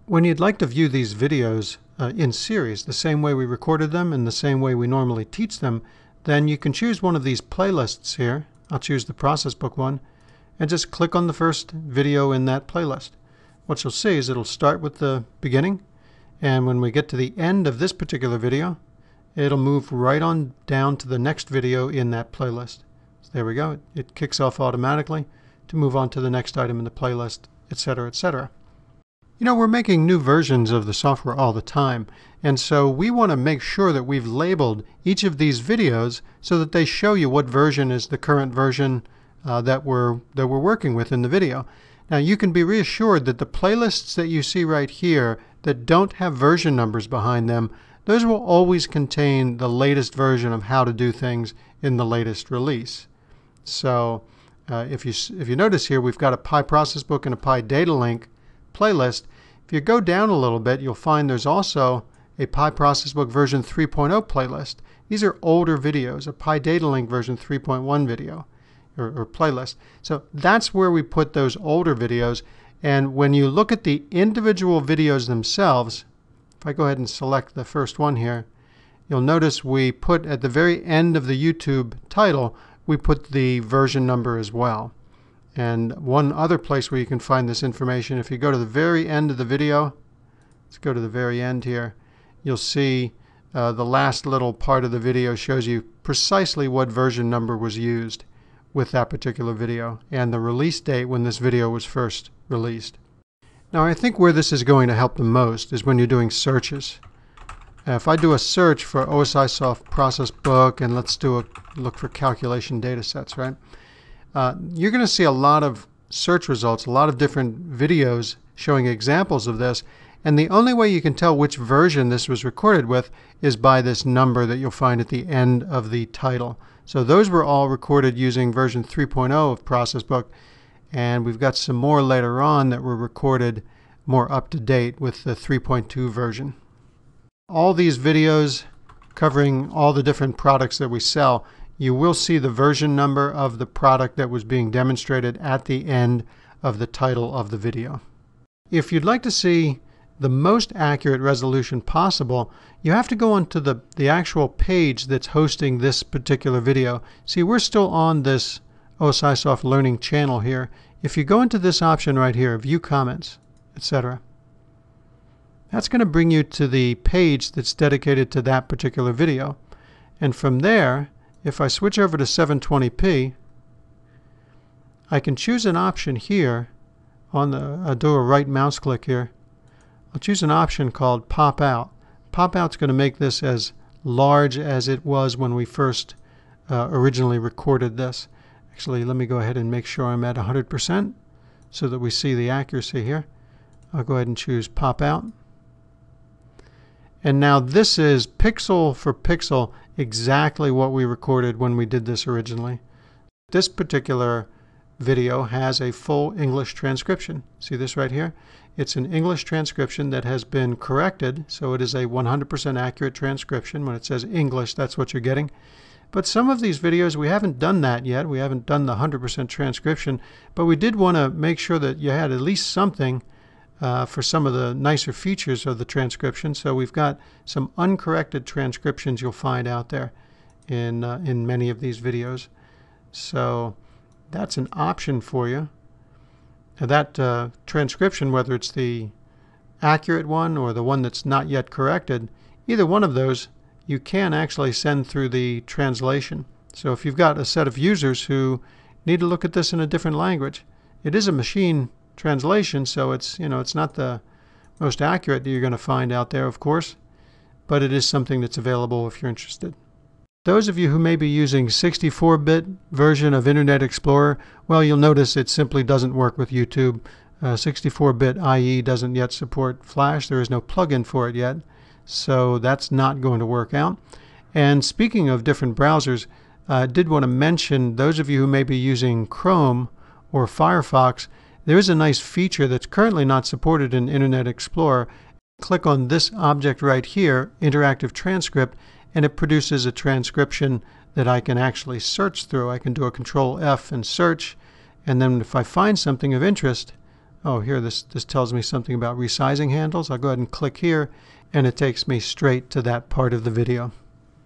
When you'd like to view these videos in series, the same way we recorded them and the same way we normally teach them, then you can choose one of these playlists here. I'll choose the process book one and just click on the first video in that playlist. What you'll see is it'll start with the beginning, and when we get to the end of this particular video, it'll move right on down to the next video in that playlist. So there we go. It kicks off automatically to move on to the next item in the playlist, etc., etc. You know, we're making new versions of the software all the time, and so we want to make sure that we've labeled each of these videos so that they show you what version is the current version that we're working with in the video. Now, you can be reassured that the playlists that you see right here that don't have version numbers behind them, those will always contain the latest version of how to do things in the latest release. So if you notice here, we've got a Pi Process Book and a Pi Data Link playlist. If you go down a little bit, you'll find there's also a Pi Process Book version 3.0 playlist. These are older videos, a Pi Data Link version 3.1 video or playlist. So that's where we put those older videos. And when you look at the individual videos themselves, if I go ahead and select the first one here, you'll notice we put at the very end of the YouTube title, we put the version number as well. And one other place where you can find this information, if you go to the very end of the video, let's go to the very end here, you'll see the last little part of the video shows you precisely what version number was used with that particular video and the release date when this video was first released. Now, I think where this is going to help the most is when you're doing searches. If I do a search for OSIsoft Process Book, and let's do a look for calculation data sets, right? You're going to see a lot of search results, a lot of different videos showing examples of this, and the only way you can tell which version this was recorded with is by this number that you'll find at the end of the title. So those were all recorded using version 3.0 of Process Book, and we've got some more later on that were recorded more up to date with the 3.2 version. All these videos covering all the different products that we sell, you will see the version number of the product that was being demonstrated at the end of the title of the video. If you'd like to see the most accurate resolution possible, you have to go onto the actual page that's hosting this particular video. See, we're still on this OSIsoft Learning channel here. If you go into this option right here, View Comments, etc., that's going to bring you to the page that's dedicated to that particular video. And from there, if I switch over to 720p, I can choose an option here on the, I'll do a right mouse click here. I'll choose an option called Pop Out. Pop Out's going to make this as large as it was when we first originally recorded this. Actually, let me go ahead and make sure I'm at 100% so that we see the accuracy here. I'll go ahead and choose Pop Out. And now this is pixel for pixel exactly what we recorded when we did this originally. This particular video has a full English transcription. See this right here? It's an English transcription that has been corrected, so it is a 100% accurate transcription. When it says English, that's what you're getting. But some of these videos, we haven't done that yet. We haven't done the 100% transcription, but we did want to make sure that you had at least something for some of the nicer features of the transcription. So we've got some uncorrected transcriptions you'll find out there in many of these videos. So that's an option for you. Now that transcription, whether it's the accurate one or the one that's not yet corrected, either one of those you can actually send through the translation. So if you've got a set of users who need to look at this in a different language, it is a machine translation, so it's, you know, it's not the most accurate that you're going to find out there, of course, but it is something that's available if you're interested. Those of you who may be using 64-bit version of Internet Explorer, well, you'll notice it simply doesn't work with YouTube. 64-bit IE doesn't yet support Flash. There is no plugin for it yet, so that's not going to work out. And speaking of different browsers, I did want to mention those of you who may be using Chrome or Firefox, there is a nice feature that's currently not supported in Internet Explorer. Click on this object right here, Interactive Transcript, and it produces a transcription that I can actually search through. I can do a Control F and search, and then if I find something of interest, Oh, here this tells me something about resizing handles. I'll go ahead and click here, and it takes me straight to that part of the video.